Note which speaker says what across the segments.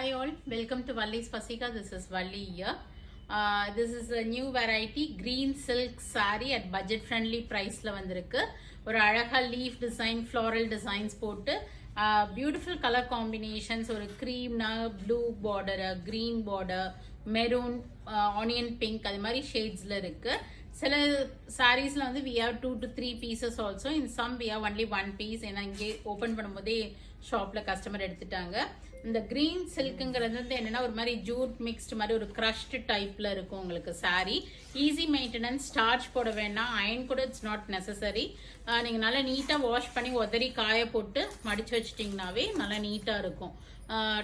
Speaker 1: Hi all, welcome to Valli's Pasika. This is Valli here. This is a new variety green silk saree at budget friendly price la vandirukku. ஒரு அழகா leaf design floral designs போட்டு beautiful colour combinations ஒரு க்ரீம்னா blue border green border maroon onion pink அது மாதிரி ஷேட்ஸில் இருக்குது. சில சாரீஸில் வந்து we have 2 to 3 pieces also. In some we have only 1 piece. ஏன்னா இங்கே ஓப்பன் பண்ணும்போதே ஷாப்பில் கஸ்டமர் எடுத்துட்டாங்க. இந்த க்ரீன் சில்க்குங்கிறது வந்து என்னென்னா ஒரு மாதிரி ஜூட் மிக்ஸ்டு மாதிரி ஒரு க்ரஷ்டு டைப்பில் இருக்கும் உங்களுக்கு சாரீ. ஈஸி மெயின்டெனன்ஸ், ஸ்டார்ச் போட வேண்டாம், அயன் கூட இட்ஸ் நாட் நெசசரி. நீங்கள் நல்லா நீட்டாக வாஷ் பண்ணி உதறி காய போட்டு மடித்து வச்சிட்டிங்கனாவே நல்லா நீட்டாக இருக்கும்.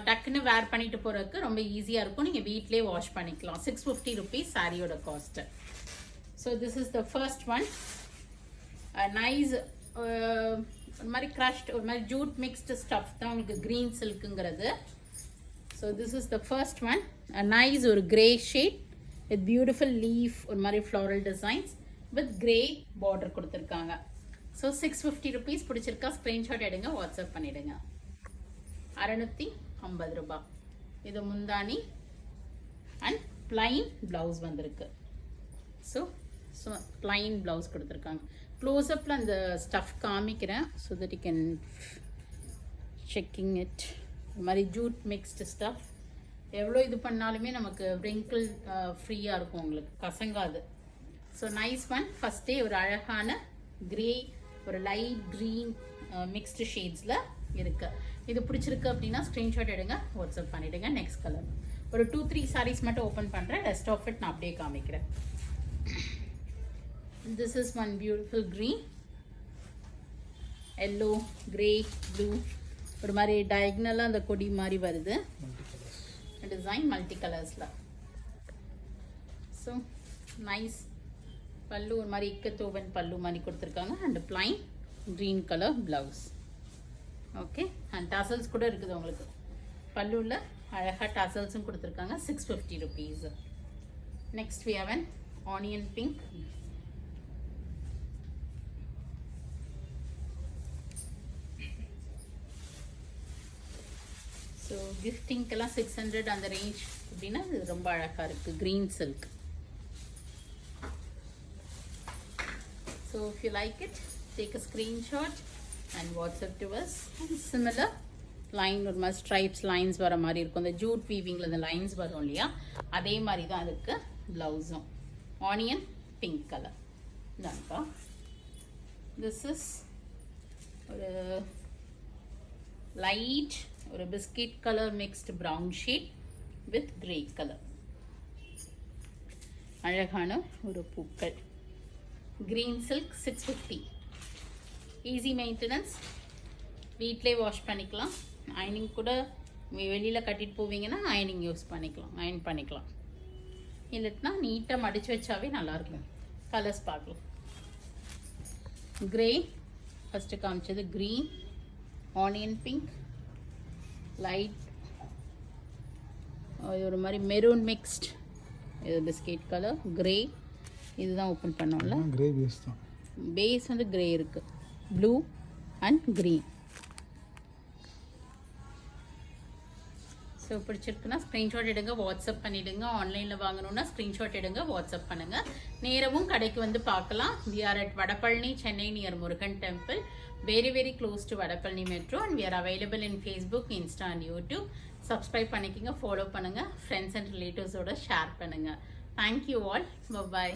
Speaker 1: டக்குன்னு வேர் பண்ணிட்டு போகிறதுக்கு ரொம்ப ஈஸியாக இருக்கும். நீங்கள் வீட்டிலே வாஷ் பண்ணிக்கலாம். 650 rupees சாரியோட cost. So this is the first one. Nice ஒரு மாதிரி க்ரஷ்ட் ஒரு மாதிரி ஜூட் மிக்ஸ்டு ஸ்டஃப் தான் உங்களுக்கு க்ரீன் சில்க்குங்கிறது. So this is the first one. Nice ஒரு grey shade with beautiful leaf ஒரு மாதிரி floral designs with grey border கொடுத்துருக்காங்க. So 650 rupees. பிடிச்சிருக்கா ஸ்க்ரீன்ஷாட் எடுங்க, வாட்ஸ்அப் பண்ணிவிடுங்க. 650 ரூபாய். இது முந்தானி அண்ட் பிளைன் ப்ளவுஸ் வந்திருக்கு. ஸோ பிளைன் ப்ளவுஸ் கொடுத்துருக்காங்க. க்ளோஸ்அப்பில் அந்த ஸ்டஃப் காமிக்கிறேன் so that you can checking it. இது மாதிரி ஜூட் மிக்ஸ்டு ஸ்டஃப் எவ்வளோ இது பண்ணாலுமே நமக்கு ரிங்கிள் ஃப்ரீயாக இருக்கும், உங்களுக்கு கசங்காது. So nice one. ஃபஸ்ட்டே ஒரு அழகான கிரே ஒரு லைட் க்ரீன் மிக்ஸ்டு ஷேட்ஸில் இருக்குது. இது பிடிச்சிருக்கு அப்படின்னா ஸ்க்ரீன்ஷாட் எடுங்க, வாட்ஸ்அப் பண்ணிவிடுங்க. நெக்ஸ்ட் கலர் ஒரு 2-3 சாரீஸ் மட்டும் ஓப்பன் பண்ணுறேன். ரெஸ்ட் ஆஃப் இட் நான் அப்படியே காமிக்கிறேன். This is one beautiful green, yellow, grey, blue. ஒரு மாதிரி டயக்னலாக அந்த கொடி மாதிரி வருது. டிசைன் மல்டி கலர்ஸில். So nice. பல்லு ஒரு மாதிரி இக்கத்தோவன் பல்லு மாதிரி கொடுத்துருக்காங்க. And plain green colour blouse. Okay. And tassels கூட இருக்குது உங்களுக்கு. பல்லுவில் அழகாக டசல்ஸும் கொடுத்துருக்காங்க. 650 rupees. Next we have an onion pink. So கிஃப்டிங்கெல்லாம் 600 அந்த ரேஞ்ச் அப்படின்னா இது ரொம்ப அழகாக இருக்குது. Green silk. So if you like it take a screenshot and WhatsApp to us. Similar line ஒரு மாதிரி ஸ்ட்ரைப்ஸ் லைன்ஸ் வர மாதிரி இருக்கும். அந்த ஜூட் வீவிங்கில் அந்த லைன்ஸ் வரும் இல்லையா, அதே மாதிரி தான் இருக்குது ப்ளவுஸும். ஆனியன் பிங்க் கலர் தான்ப்பா. திஸ் இஸ் ஒரு லைட் ஒரு biscuit colour mixed brown shade with grey colour. அழகான ஒரு பூக்கள். Green silk 650. ஈஸி மெயின்டெனன்ஸ், வீட்டிலே வாஷ் பண்ணிக்கலாம். அயனிங் கூட வெளியில் கட்டிட்டு போவீங்கன்னா அயனிங் யூஸ் பண்ணிக்கலாம், அயன் பண்ணிக்கலாம். இல்லைன்னா நீட்டாக மடித்து வச்சாவே நல்லாயிருக்கும். கலர்ஸ் பார்க்கலாம். கிரே ஃபஸ்ட்டு காமிச்சது, க்ரீன், ஆனியன் பிங்க், லைட் ஒரு மாதிரி மெரூன் மிக்ஸ்ட், இது பிஸ்கட் கலர், கிரே. இதுதான் ஓப்பன் பண்ணோம்ல, கிரே பேஸ் தான். பேஸ் வந்து கிரே இருக்குது, ப்ளூ அண்ட் க்ரீன். ஸோ பிடிச்சிருக்குன்னா ஸ்க்ரீன்ஷாட் எடுங்க, வாட்ஸ்அப் பண்ணிவிடுங்க. ஆன்லைனில் வாங்கணுன்னா ஸ்க்ரீன்ஷாட் எடுங்க, வாட்ஸ்அப் பண்ணுங்கள். நேரமும் கடைக்கு வந்து பார்க்கலாம். we are at Vadapalani, Chennai, near Murugan temple. very close to Vadapalani metro, and we are available in Facebook, Insta and YouTube. Subscribe பண்ணிக்கோங்க, ஃபாலோ பண்ணுங்கள், ஃப்ரெண்ட்ஸ் அண்ட் ரிலேட்டிவ்ஸோட ஷேர் பண்ணுங்கள். Thank you all. பை.